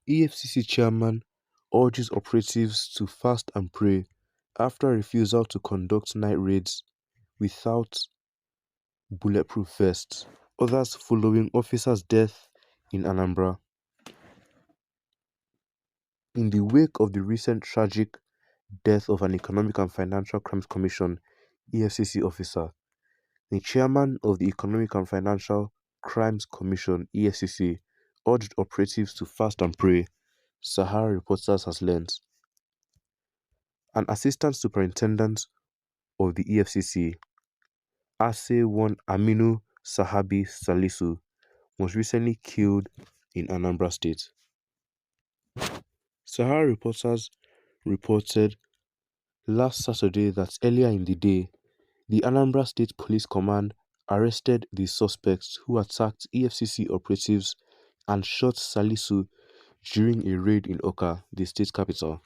EFCC Chairman urges operatives to fast and pray after refusal to conduct night raids without bulletproof vests. Others following officer's death in Anambra. In the wake of the recent tragic death of an Economic and Financial Crimes Commission (EFCC) officer, the chairman of the Economic and Financial Crimes Commission (EFCC) urged operatives to fast and pray, Sahara Reporters has learned. An assistant superintendent of the EFCC, Ase 1 Aminu Sahabi Salisu, was recently killed in Anambra State. Sahara Reporters reported last Saturday that earlier in the day, the Anambra State Police Command arrested the suspects who attacked EFCC operatives and shot Salisu during a raid in Oka, the state capital.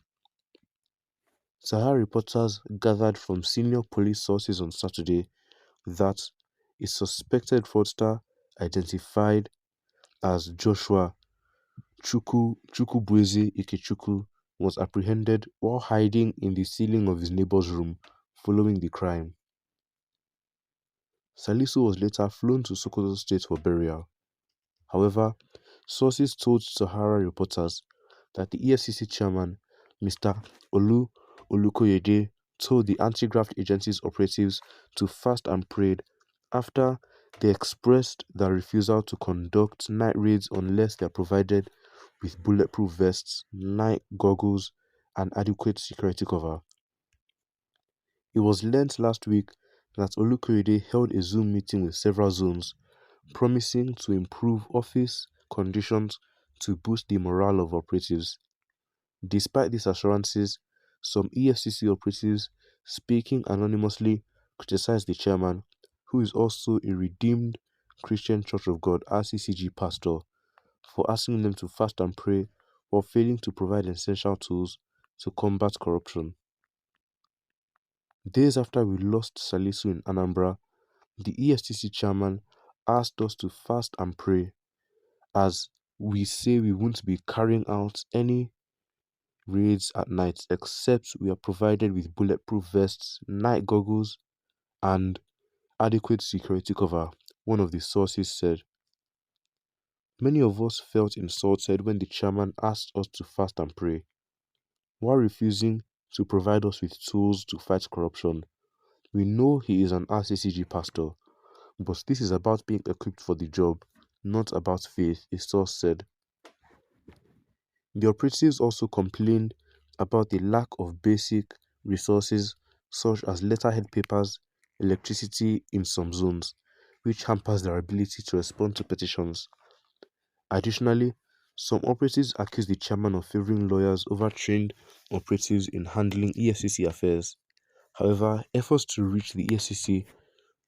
Sahara Reporters gathered from senior police sources on Saturday that a suspected fraudster identified as Joshua Chukwubueze Ikechukwu was apprehended while hiding in the ceiling of his neighbor's room following the crime. Salisu was later flown to Sokoto State for burial. However, sources told Sahara Reporters that the EFCC chairman, Mr. Olukoyede, told the anti-graft agency's operatives to fast and prayed after they expressed their refusal to conduct night raids unless they are provided with bulletproof vests, night goggles, and adequate security cover. It was learnt last week that Olukoyede held a Zoom meeting with several zones, promising to improve office conditions to boost the morale of operatives. Despite these assurances, some EFCC operatives speaking anonymously criticized the chairman, who is also a Redeemed Christian Church of God (RCCG) pastor, for asking them to fast and pray while failing to provide essential tools to combat corruption. Days after we lost Salisu in Anambra, the EFCC chairman asked us to fast and pray, as we say we won't be carrying out any raids at night except we are provided with bulletproof vests, night goggles, and adequate security cover, one of the sources said. Many of us felt insulted when the chairman asked us to fast and pray, while refusing to provide us with tools to fight corruption. We know he is an RCCG pastor, but this is about being equipped for the job, not about faith, a source said. The operatives also complained about the lack of basic resources such as letterhead papers, electricity in some zones, which hampers their ability to respond to petitions. Additionally, some operatives accused the chairman of favoring lawyers over trained operatives in handling EFCC affairs. However, efforts to reach the EFCC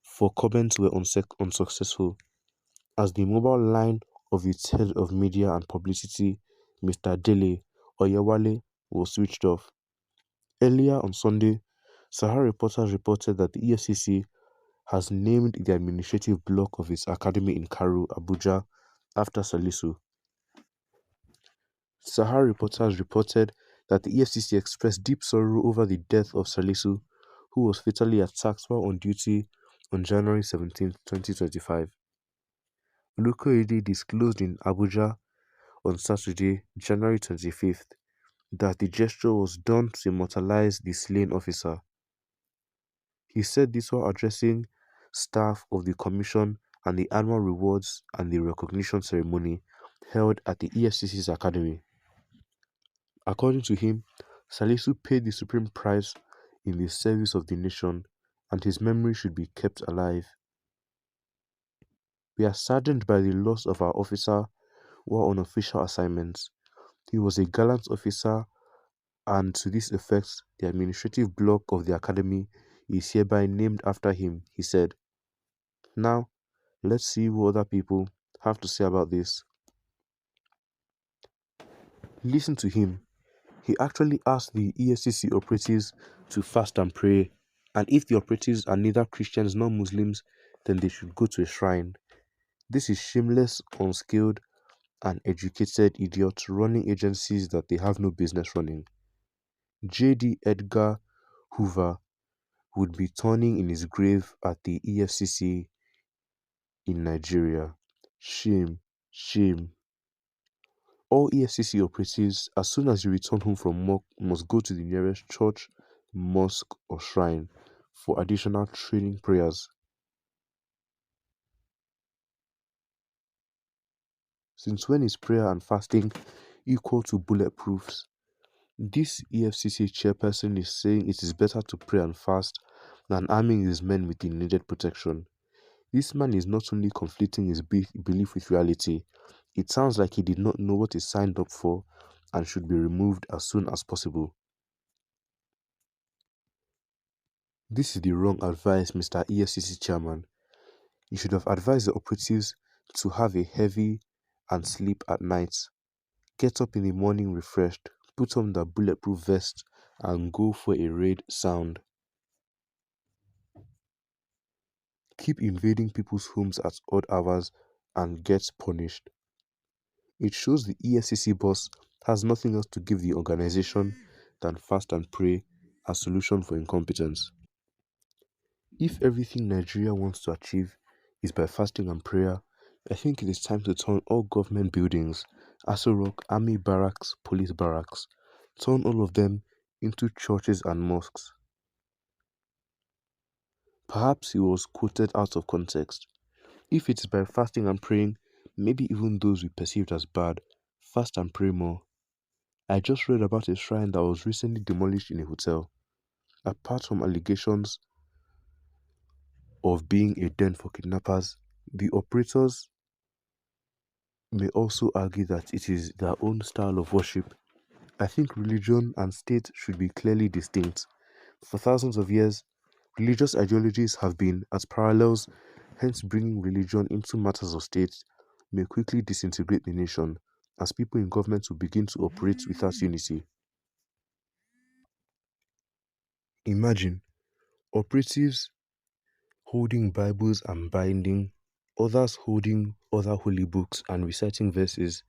for comment were unsuccessful, as the mobile line of its head of media and publicity, Mr. Dele Oyewale, was switched off. Earlier on Sunday, Sahara Reporters reported that the EFCC has named the administrative block of its academy in Karu, Abuja, after Salisu. Sahara Reporters reported that the EFCC expressed deep sorrow over the death of Salisu, who was fatally attacked while on duty on January 17, 2025. Olukoyede disclosed in Abuja on Saturday, January 25th, that the gesture was done to immortalize the slain officer. He said this while addressing staff of the commission and the annual rewards and the recognition ceremony held at the EFCC's academy. According to him, Salisu paid the supreme price in the service of the nation, and his memory should be kept alive. We are saddened by the loss of our officer while on official assignments. He was a gallant officer, and to this effect, the administrative block of the academy is hereby named after him, he said. Now, let's see what other people have to say about this. Listen to him. He actually asked the ESCC operatives to fast and pray, and if the operatives are neither Christians nor Muslims, then they should go to a shrine. This is shameless, unskilled, and educated idiots running agencies that they have no business running. J.D. Edgar Hoover would be turning in his grave at the EFCC in Nigeria. Shame, shame. All EFCC operatives, as soon as you return home from work, must go to the nearest church, mosque, or shrine for additional training prayers. Since when is prayer and fasting equal to bulletproofs? This EFCC chairperson is saying it is better to pray and fast than arming his men with the needed protection. This man is not only conflicting his belief with reality, it sounds like he did not know what he signed up for and should be removed as soon as possible. This is the wrong advice, Mr. EFCC chairman. You should have advised the operatives to have a heavy and sleep at night. Get up in the morning refreshed, put on the bulletproof vest, and go for a raid sound. Keep invading people's homes at odd hours and get punished. It shows the ESCC boss has nothing else to give the organization than fast and pray as solution for incompetence. If everything Nigeria wants to achieve is by fasting and prayer, I think it is time to turn all government buildings, Aso Rock, army barracks, police barracks, turn all of them into churches and mosques. Perhaps he was quoted out of context. If it is by fasting and praying, maybe even those we perceived as bad, fast and pray more. I just read about a shrine that was recently demolished in a hotel. Apart from allegations of being a den for kidnappers, the operators may also argue that it is their own style of worship. I think religion and state should be clearly distinct. For thousands of years, religious ideologies have been at parallels, hence bringing religion into matters of state may quickly disintegrate the nation as people in government will begin to operate without unity. Imagine operatives holding Bibles and binding, others holding other holy books and reciting verses,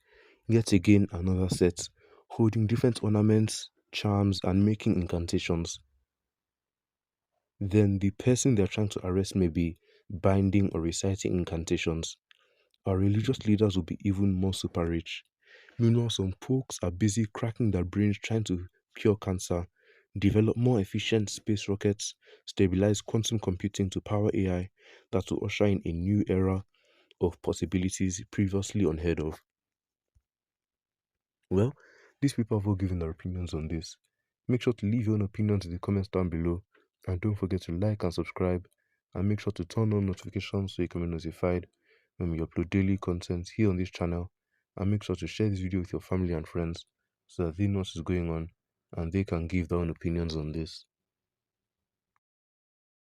yet again another set holding different ornaments, charms, and making incantations. Then the person they're trying to arrest may be binding or reciting incantations. Our religious leaders will be even more super rich. Meanwhile, some folks are busy cracking their brains trying to cure cancer, develop more efficient space rockets, stabilize quantum computing to power AI that will usher in a new era of possibilities previously unheard of. Well, these people have all given their opinions on this. Make sure to leave your own opinions in the comments down below, and don't forget to like and subscribe, and make sure to turn on notifications so you can be notified when we upload daily content here on this channel, and make sure to share this video with your family and friends so that they know what is going on and they can give their own opinions on this.